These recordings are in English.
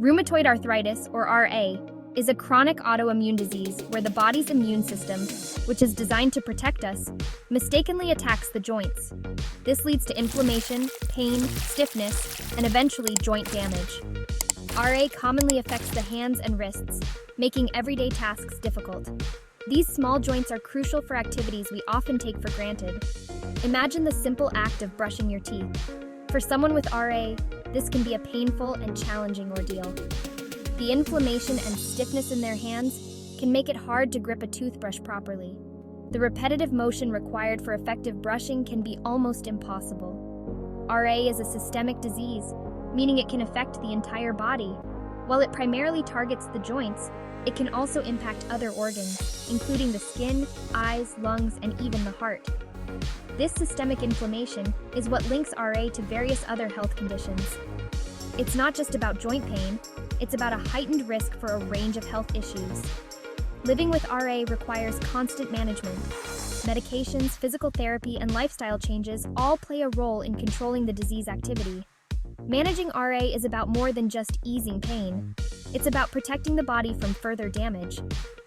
Rheumatoid arthritis, or RA, is a chronic autoimmune disease where the body's immune system, which is designed to protect us, mistakenly attacks the joints. This leads to inflammation, pain, stiffness, and eventually joint damage. RA commonly affects the hands and wrists, making everyday tasks difficult. These small joints are crucial for activities we often take for granted. Imagine the simple act of brushing your teeth. For someone with RA, this can be a painful and challenging ordeal. The inflammation and stiffness in their hands can make it hard to grip a toothbrush properly. The repetitive motion required for effective brushing can be almost impossible. RA is a systemic disease, meaning it can affect the entire body. While it primarily targets the joints, it can also impact other organs, including the skin, eyes, lungs, and even the heart. This systemic inflammation is what links RA to various other health conditions. It's not just about joint pain, it's about a heightened risk for a range of health issues. Living with RA requires constant management. Medications, physical therapy, and lifestyle changes all play a role in controlling the disease activity. Managing RA is about more than just easing pain. It's about protecting the body from further damage.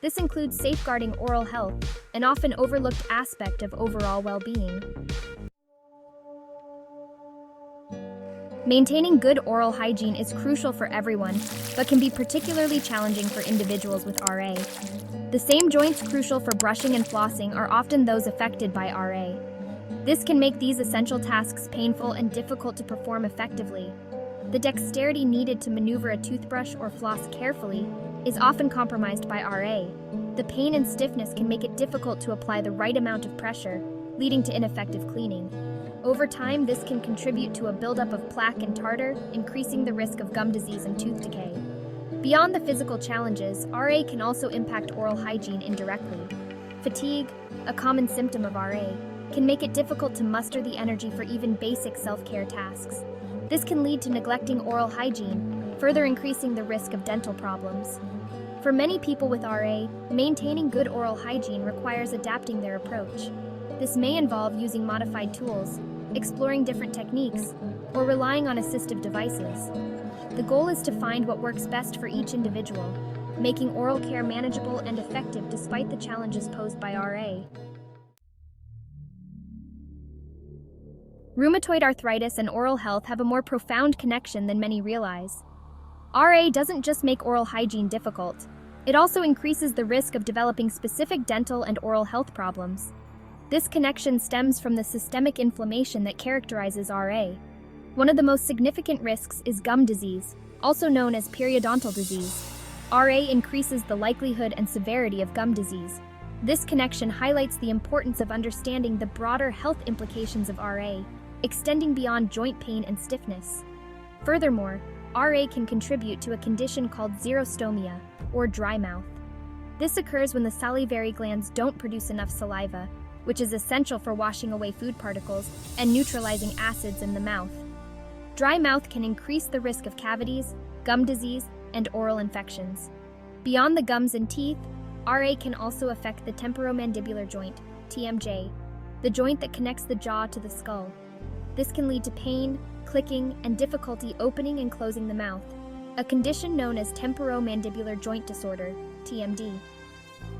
This includes safeguarding oral health, an often overlooked aspect of overall well-being. Maintaining good oral hygiene is crucial for everyone, but can be particularly challenging for individuals with RA. The same joints crucial for brushing and flossing are often those affected by RA. This can make these essential tasks painful and difficult to perform effectively. The dexterity needed to maneuver a toothbrush or floss carefully is often compromised by RA. The pain and stiffness can make it difficult to apply the right amount of pressure, leading to ineffective cleaning. Over time, this can contribute to a buildup of plaque and tartar, increasing the risk of gum disease and tooth decay. Beyond the physical challenges, RA can also impact oral hygiene indirectly. Fatigue, a common symptom of RA, can make it difficult to muster the energy for even basic self-care tasks. This can lead to neglecting oral hygiene, further increasing the risk of dental problems. For many people with RA, maintaining good oral hygiene requires adapting their approach. This may involve using modified tools, exploring different techniques, or relying on assistive devices. The goal is to find what works best for each individual, making oral care manageable and effective despite the challenges posed by RA. Rheumatoid arthritis and oral health have a more profound connection than many realize. RA doesn't just make oral hygiene difficult, it also increases the risk of developing specific dental and oral health problems. This connection stems from the systemic inflammation that characterizes RA. One of the most significant risks is gum disease, also known as periodontal disease. RA increases the likelihood and severity of gum disease. This connection highlights the importance of understanding the broader health implications of RA, extending beyond joint pain and stiffness. Furthermore, RA can contribute to a condition called xerostomia, or dry mouth. This occurs when the salivary glands don't produce enough saliva, which is essential for washing away food particles and neutralizing acids in the mouth. Dry mouth can increase the risk of cavities, gum disease, and oral infections. Beyond the gums and teeth, RA can also affect the temporomandibular joint, TMJ, the joint that connects the jaw to the skull. This can lead to pain, clicking, and difficulty opening and closing the mouth, a condition known as temporomandibular joint disorder, TMD.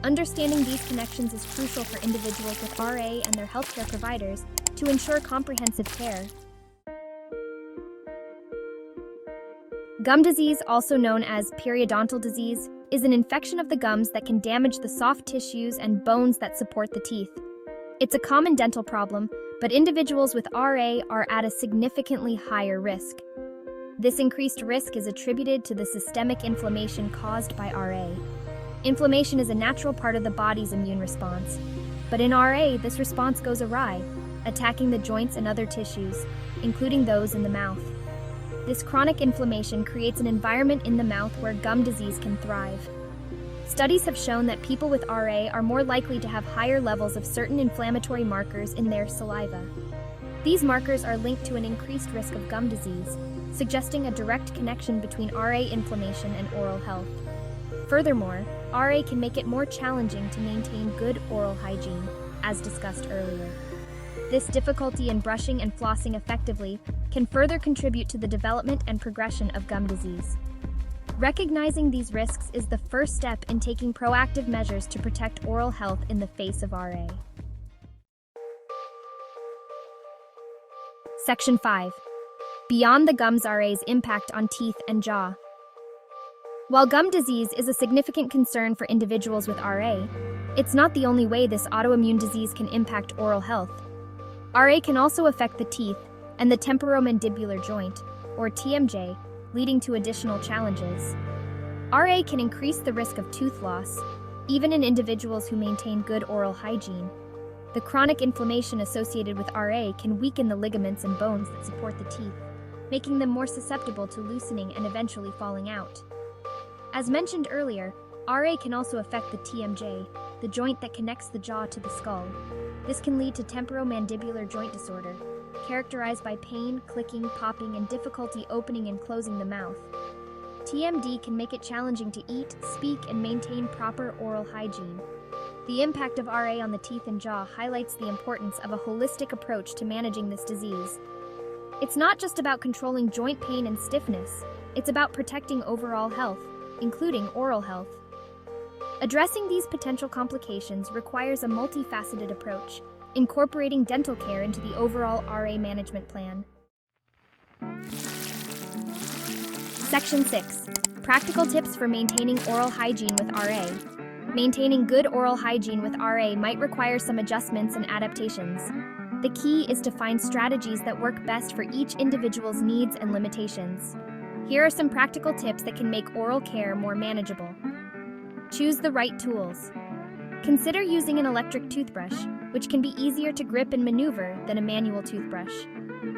Understanding these connections is crucial for individuals with RA and their healthcare providers to ensure comprehensive care. Gum disease, also known as periodontal disease, is an infection of the gums that can damage the soft tissues and bones that support the teeth. It's a common dental problem, but individuals with RA are at a significantly higher risk. This increased risk is attributed to the systemic inflammation caused by RA. Inflammation is a natural part of the body's immune response, but in RA, this response goes awry, attacking the joints and other tissues, including those in the mouth. This chronic inflammation creates an environment in the mouth where gum disease can thrive. Studies have shown that people with RA are more likely to have higher levels of certain inflammatory markers in their saliva. These markers are linked to an increased risk of gum disease, suggesting a direct connection between RA inflammation and oral health. Furthermore, RA can make it more challenging to maintain good oral hygiene, as discussed earlier. This difficulty in brushing and flossing effectively can further contribute to the development and progression of gum disease. Recognizing these risks is the first step in taking proactive measures to protect oral health in the face of RA. Section 5. Beyond the gums, RA's impact on teeth and jaw. While gum disease is a significant concern for individuals with RA, it's not the only way this autoimmune disease can impact oral health. RA can also affect the teeth and the temporomandibular joint, or TMJ, leading to additional challenges. RA can increase the risk of tooth loss, even in individuals who maintain good oral hygiene. The chronic inflammation associated with RA can weaken the ligaments and bones that support the teeth, making them more susceptible to loosening and eventually falling out. As mentioned earlier, RA can also affect the TMJ, the joint that connects the jaw to the skull. This can lead to temporomandibular joint disorder, characterized by pain, clicking, popping, and difficulty opening and closing the mouth. TMD can make it challenging to eat, speak, and maintain proper oral hygiene. The impact of RA on the teeth and jaw highlights the importance of a holistic approach to managing this disease. It's not just about controlling joint pain and stiffness, it's about protecting overall health, including oral health. Addressing these potential complications requires a multifaceted approach, incorporating dental care into the overall RA management plan. Section 6. Practical tips for maintaining oral hygiene with RA. Maintaining good oral hygiene with RA might require some adjustments and adaptations. The key is to find strategies that work best for each individual's needs and limitations. Here are some practical tips that can make oral care more manageable. Choose the right tools. Consider using an electric toothbrush, which can be easier to grip and maneuver than a manual toothbrush.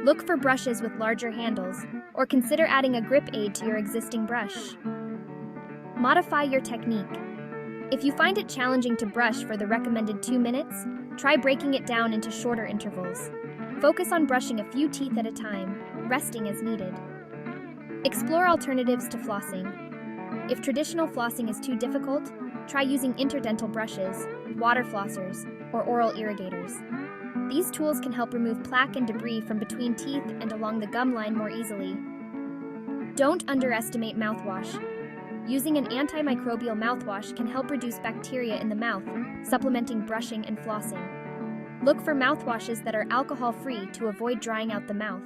Look for brushes with larger handles, or consider adding a grip aid to your existing brush. Modify your technique. If you find it challenging to brush for the recommended 2 minutes, try breaking it down into shorter intervals. Focus on brushing a few teeth at a time, resting as needed. Explore alternatives to flossing. If traditional flossing is too difficult, try using interdental brushes, water flossers, or oral irrigators. These tools can help remove plaque and debris from between teeth and along the gum line more easily. Don't underestimate mouthwash. Using an antimicrobial mouthwash can help reduce bacteria in the mouth, supplementing brushing and flossing. Look for mouthwashes that are alcohol-free to avoid drying out the mouth.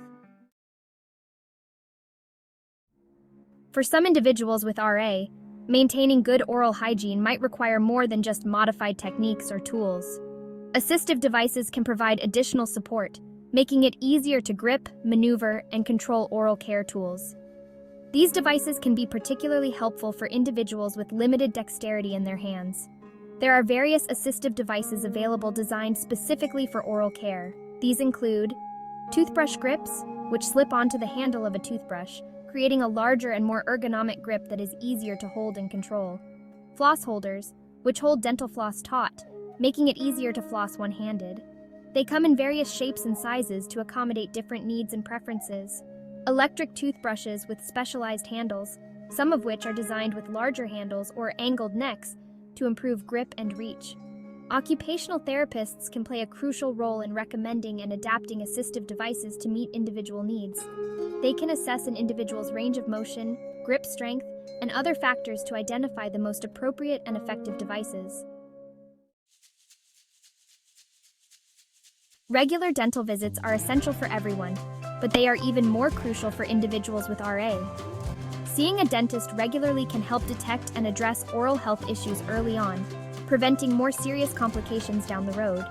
For some individuals with RA, maintaining good oral hygiene might require more than just modified techniques or tools. Assistive devices can provide additional support, making it easier to grip, maneuver, and control oral care tools. These devices can be particularly helpful for individuals with limited dexterity in their hands. There are various assistive devices available designed specifically for oral care. These include toothbrush grips, which slip onto the handle of a toothbrush, creating a larger and more ergonomic grip that is easier to hold and control. Floss holders, which hold dental floss taut, making it easier to floss one-handed. They come in various shapes and sizes to accommodate different needs and preferences. Electric toothbrushes with specialized handles, some of which are designed with larger handles or angled necks to improve grip and reach. Occupational therapists can play a crucial role in recommending and adapting assistive devices to meet individual needs. They can assess an individual's range of motion, grip strength, and other factors to identify the most appropriate and effective devices. Regular dental visits are essential for everyone, but they are even more crucial for individuals with RA. Seeing a dentist regularly can help detect and address oral health issues early on, preventing more serious complications down the road.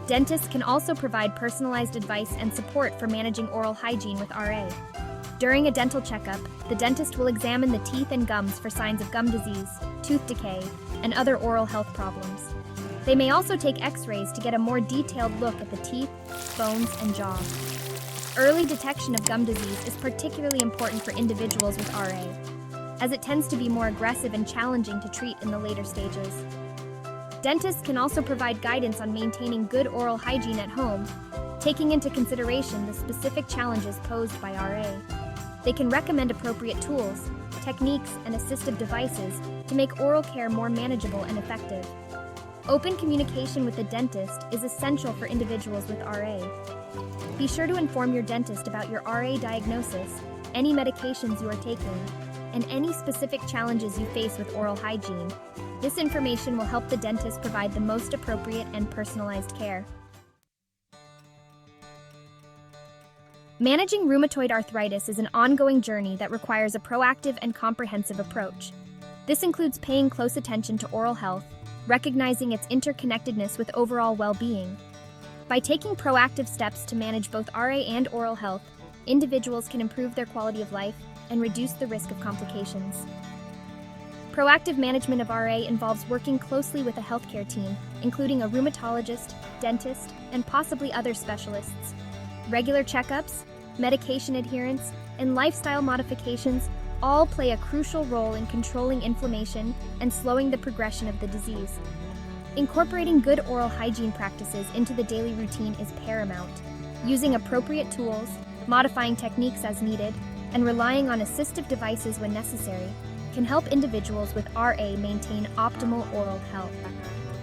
Dentists can also provide personalized advice and support for managing oral hygiene with RA. During a dental checkup, the dentist will examine the teeth and gums for signs of gum disease, tooth decay, and other oral health problems. They may also take x-rays to get a more detailed look at the teeth, bones, and jaw. Early detection of gum disease is particularly important for individuals with RA, as it tends to be more aggressive and challenging to treat in the later stages. Dentists can also provide guidance on maintaining good oral hygiene at home, taking into consideration the specific challenges posed by RA. They can recommend appropriate tools, techniques, and assistive devices to make oral care more manageable and effective. Open communication with the dentist is essential for individuals with RA. Be sure to inform your dentist about your RA diagnosis, any medications you are taking, and any specific challenges you face with oral hygiene. This information will help the dentist provide the most appropriate and personalized care. Managing rheumatoid arthritis is an ongoing journey that requires a proactive and comprehensive approach. This includes paying close attention to oral health, recognizing its interconnectedness with overall well-being. By taking proactive steps to manage both RA and oral health, individuals can improve their quality of life and reduce the risk of complications. Proactive management of RA involves working closely with a healthcare team, including a rheumatologist, dentist, and possibly other specialists. Regular checkups, medication adherence, and lifestyle modifications all play a crucial role in controlling inflammation and slowing the progression of the disease. Incorporating good oral hygiene practices into the daily routine is paramount. Using appropriate tools, modifying techniques as needed, and relying on assistive devices when necessary can help individuals with RA maintain optimal oral health.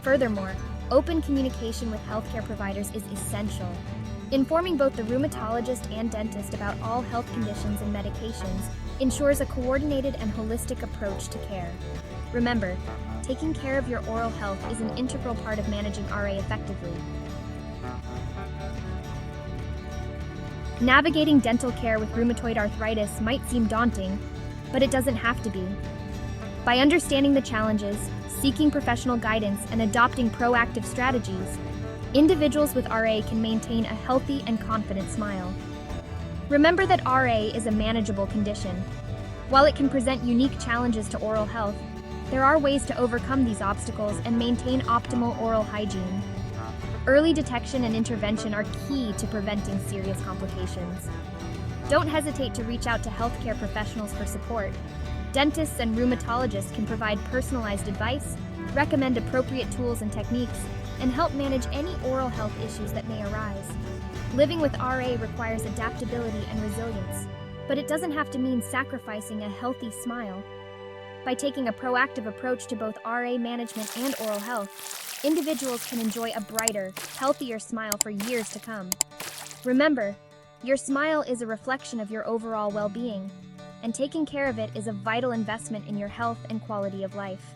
Furthermore, open communication with healthcare providers is essential. Informing both the rheumatologist and dentist about all health conditions and medications ensures a coordinated and holistic approach to care. Remember, taking care of your oral health is an integral part of managing RA effectively. Navigating dental care with rheumatoid arthritis might seem daunting, but it doesn't have to be. By understanding the challenges, seeking professional guidance, and adopting proactive strategies, individuals with RA can maintain a healthy and confident smile. Remember that RA is a manageable condition. While it can present unique challenges to oral health, there are ways to overcome these obstacles and maintain optimal oral hygiene. Early detection and intervention are key to preventing serious complications. Don't hesitate to reach out to healthcare professionals for support. Dentists and rheumatologists can provide personalized advice, recommend appropriate tools and techniques, and help manage any oral health issues that may arise. Living with RA requires adaptability and resilience, but it doesn't have to mean sacrificing a healthy smile. By taking a proactive approach to both RA management and oral health, individuals can enjoy a brighter, healthier smile for years to come. Remember, your smile is a reflection of your overall well-being, and taking care of it is a vital investment in your health and quality of life.